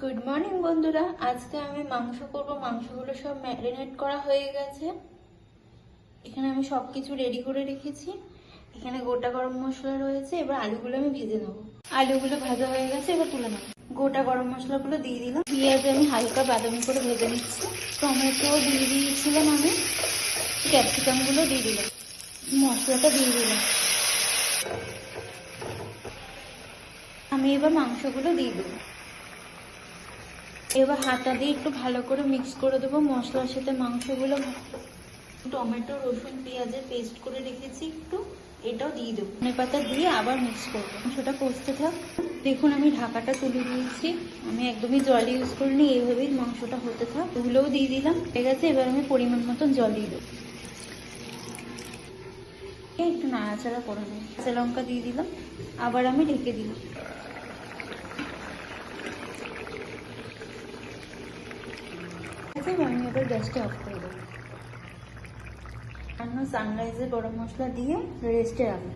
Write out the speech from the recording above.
Good morning বন্ধুরা, আজকে আমি মাংস করব। মাংসগুলো সব ম্যারিনেট করা হয়ে গেছে। এখানে আমি সবকিছু রেডি করে রেখেছি। এখানে গোটা গরম মশলা রয়েছে। এবার আলুগুলো আমি ভেজে নেবো। আলুগুলো ভাজা হয়ে গেছে, এবার তুলে নেবো। গোটা গরম মশলাগুলো দিয়ে দিলাম। পেঁয়াজ আমি হালকা বাদামি করে ভেজে নিচ্ছি। টমেটো দিয়ে দিয়েছিলাম আমি, ক্যাপসিকামগুলো দিয়ে দিলাম, মশলাটা দিয়ে দিলাম। আমি এবার মাংসগুলো দিয়ে দেবো। এবার হাতা দিয়ে একটু ভালো করে মিক্স করে দেবো মশলার সাথে মাংসগুলো। টমেটো রসুন পেঁয়াজের পেস্ট করে রেখেছি একটু, এটাও দিয়ে দেবো। ধনে পাতা দিয়ে আবার মিক্স করবো। মাংসটা কষতে থাক। দেখুন আমি ঢাকাটা তুলে দিয়েছি। আমি একদমই জল ইউজ করিনি, এইভাবেই মাংসটা হতে থাক। ওগুলোও দিয়ে দিলাম, ঠিক আছে। এবার আমি পরিমাণ মতন জল দিয়ে দেবো। একটু নাড়াচাড়া করে নেব। কাঁচা লঙ্কা দিয়ে দিলাম, আবার আমি ঢেকে দিলাম। আমি এবার গ্যাসটা অফ করে দেবো। সানরাইজের গরম মশলা দিয়ে রেস্টে রাখবো।